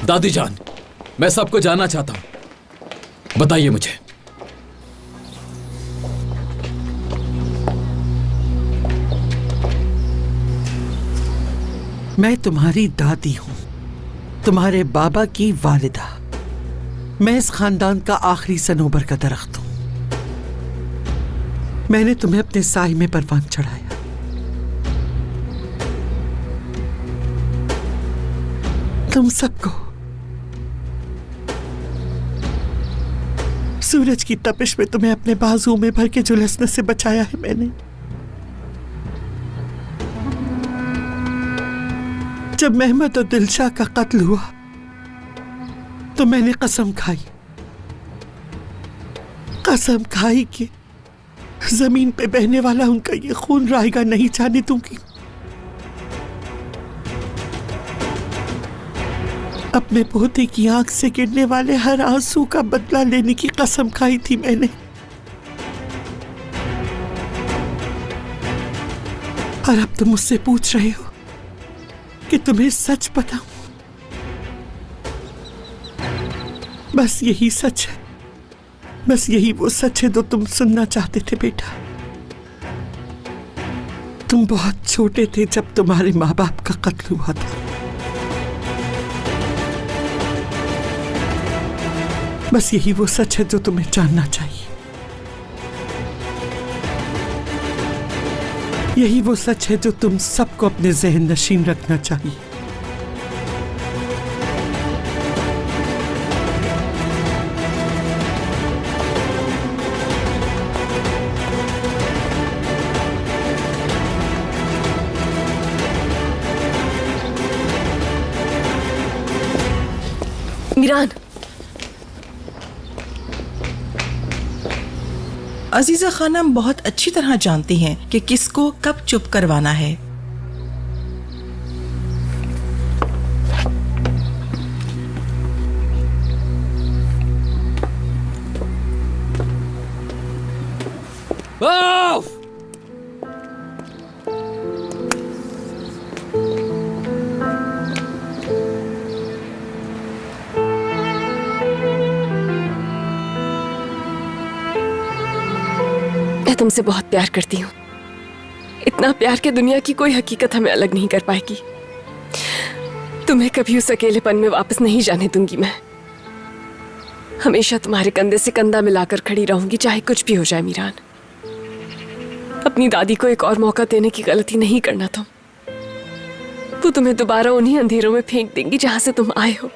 दादी जान, मैं सबको जानना चाहता हूं, बताइए मुझे। मैं तुम्हारी दादी हूं, तुम्हारे बाबा की वालिदा। मैं इस खानदान का आखिरी सनोबर का दरख्त हूं। मैंने तुम्हें अपने साए में परवान चढ़ाया। तुम सबको सूरज की तपिश में तुम्हें अपने बाजुओं में भर के झुलसने से बचाया है मैंने। जब मेहमद और दिलशाह का कत्ल हुआ तो मैंने कसम खाई कि जमीन पे बहने वाला उनका ये खून रायगा नहीं जाने दूंगी। अपने पोते की आंख से गिरने वाले हर आंसू का बदला लेने की कसम खाई थी मैंने। और अब तुम मुझसे पूछ रहे हो कि तुम्हें सच बताऊं? बस यही सच है, बस यही वो सच है जो तुम सुनना चाहते थे बेटा। तुम बहुत छोटे थे जब तुम्हारे माँ बाप का कत्ल हुआ था। बस यही वो सच है जो तुम्हें जानना चाहिए। यही वो सच है जो तुम सबको अपने ज़हन नशीन रखना चाहिए। मीरान, अजीजा खानम बहुत अच्छी तरह जानती हैं कि किसको कब चुप करवाना है। मैं तुमसे बहुत प्यार करती हूँ। इतना प्यार कि दुनिया की कोई हकीकत हमें अलग नहीं कर पाएगी। तुम्हें कभी उस अकेलेपन में वापस नहीं जाने दूंगी। मैं हमेशा तुम्हारे कंधे से कंधा मिलाकर खड़ी रहूंगी, चाहे कुछ भी हो जाए। मीरान, अपनी दादी को एक और मौका देने की गलती नहीं करना तुम। वो तुम्हें दोबारा उन्हीं अंधेरों में फेंक देंगी जहां से तुम आए हो।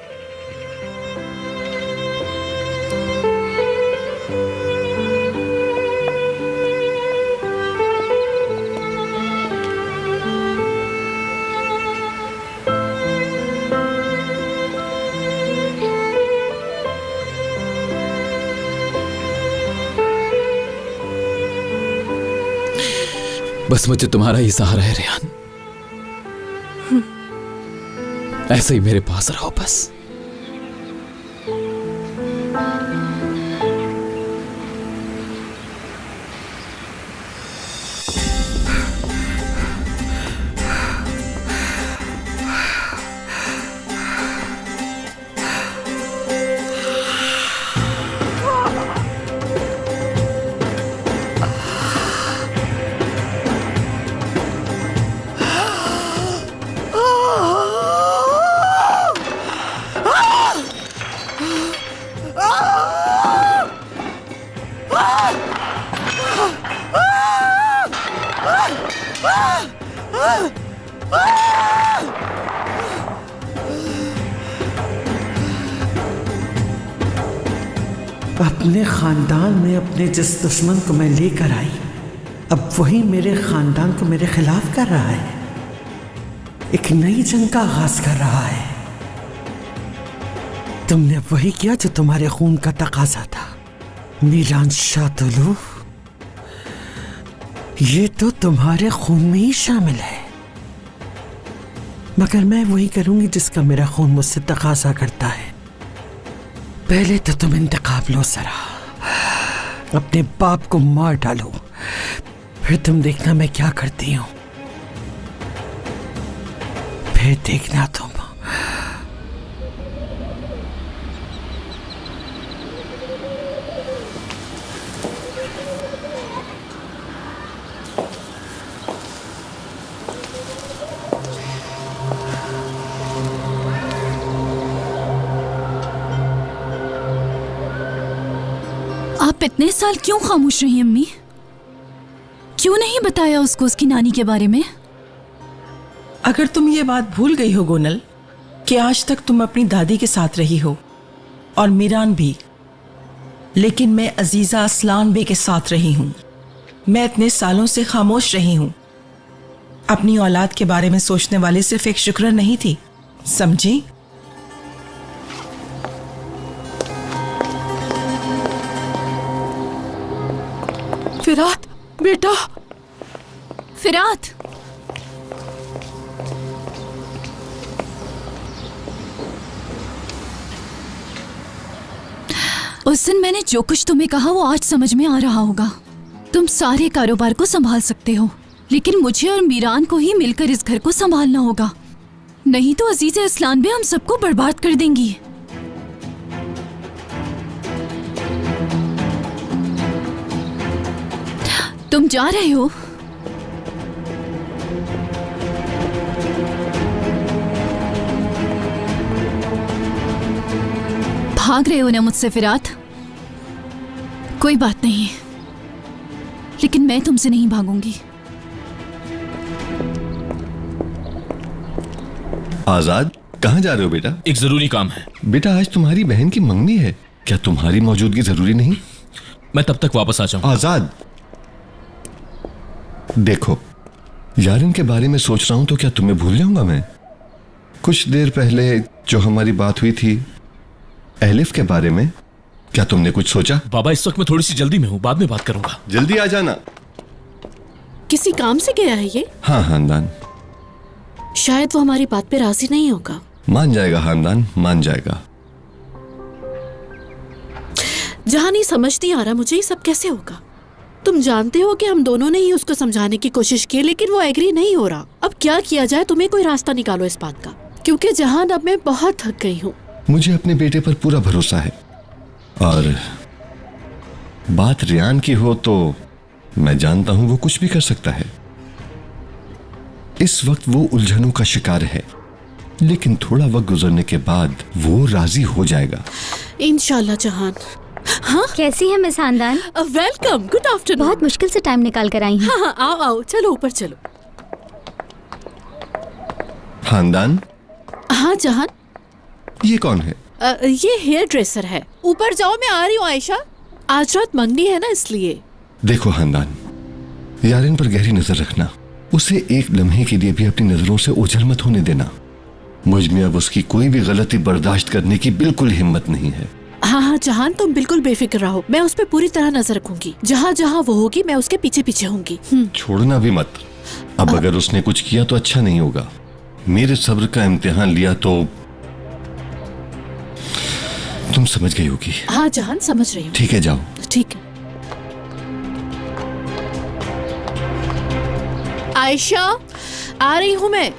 बस मुझे तुम्हारा ही सहारा है रेहान। ऐसे ही मेरे पास रहो बस। अपने खानदान में अपने जिस दुश्मन को मैं लेकर आई, अब वही मेरे खानदान को मेरे खिलाफ कर रहा है। एक नई जंग का आगाज कर रहा है। तुमने वही किया जो तुम्हारे खून का तकाजा था। मीरान शाह तुलू, ये तो तुम्हारे खून में ही शामिल है। मगर मैं वही करूंगी जिसका मेरा खून मुझसे तकाजा करता है। पहले तो तुम इंतकाम लो जरा, अपने बाप को मार डालो, फिर तुम देखना मैं क्या करती हूं। फिर देखना तुम आप इतने साल क्यों खामोश रही अम्मी? क्यों नहीं बताया उसको उसकी नानी के बारे में? अगर तुम ये बात भूल गई हो गोनल कि आज तक तुम अपनी दादी के साथ रही हो और मीरान भी, लेकिन मैं अजीजा असलान बे के साथ रही हूं। मैं इतने सालों से खामोश रही हूं। अपनी औलाद के बारे में सोचने वाली सिर्फ एक शुक्र नहीं थी, समझी? फिरात बेटा। फिरात, उस दिन मैंने जो कुछ तुम्हें कहा वो आज समझ में आ रहा होगा। तुम सारे कारोबार को संभाल सकते हो, लेकिन मुझे और मीरान को ही मिलकर इस घर को संभालना होगा, नहीं तो अजीज़े असलान भी हम सबको बर्बाद कर देंगी। तुम जा रहे हो? भाग रहे हो ना मुझसे फिरात? कोई बात नहीं, लेकिन मैं तुमसे नहीं भागूंगी। आजाद, कहाँ जा रहे हो बेटा? एक जरूरी काम है। बेटा आज तुम्हारी बहन की मंगनी है, क्या तुम्हारी मौजूदगी जरूरी नहीं? मैं तब तक वापस आ जाऊं। आजाद देखो, यारिन के बारे में सोच रहा हूं तो क्या तुम्हें भूल जाऊंगा मैं? कुछ देर पहले जो हमारी बात हुई थी एलिफ के बारे में, क्या तुमने कुछ सोचा? बाबा इस वक्त मैं थोड़ी सी जल्दी में हूँ, बाद में बात करूंगा। जल्दी आ जाना। किसी काम से गया है ये? हाँ खानदान। शायद वो हमारी बात पे राजी नहीं होगा। मान जाएगा खानदान, मान जाएगा। जहां नहीं समझ नहीं आ रहा मुझे ये सब कैसे होगा। तुम जानते हो कि हम दोनों ने ही उसको समझाने की कोशिश की, लेकिन वो एग्री नहीं हो रहा। अब क्या किया जाए? तुम्हें कोई रास्ता निकालो इस बात का, क्योंकि जहां अब मैं बहुत थक गई हूँ। मुझे अपने बेटे पर पूरा भरोसा है, और बात रियान की हो तो मैं जानता हूं वो कुछ भी कर सकता है। इस वक्त वो उलझनों का शिकार है, लेकिन थोड़ा वक्त गुजरने के बाद वो राजी हो जाएगा इंशाल्लाह। जहान, हाँ कैसी है मिस खानदान? Welcome, good afternoon. बहुत मुश्किल से टाइम निकाल कर आई हैं। हाँ हाँ, आओ आओ, चलो ऊपर चलो। खानदान। हाँ जहान। ये कौन है? ये हेयर ड्रेसर है। ऊपर जाओ, मैं आ रही हूँ आयशा। आज रात मंगनी है ना, इसलिए। देखो खानदान, यारिन पर गहरी नजर रखना, उसे एक लम्हे के लिए भी अपनी नजरों से ओझल मत होने देना। मुझ में अब उसकी कोई भी गलती बर्दाश्त करने की बिल्कुल हिम्मत नहीं है। हाँ हाँ जहान, तुम बिल्कुल बेफिक्र रहो, मैं उस पर पूरी तरह नजर रखूंगी। जहाँ जहाँ वो होगी मैं उसके पीछे पीछे होंगी। छोड़ना भी मत। अब अगर उसने कुछ किया तो अच्छा नहीं होगा। मेरे सब्र का इम्तिहान लिया तो तुम समझ गई होगी। हाँ जहान, समझ रही हूँ। ठीक है, जाओ। ठीक है। आयशा, आ रही हूँ मैं।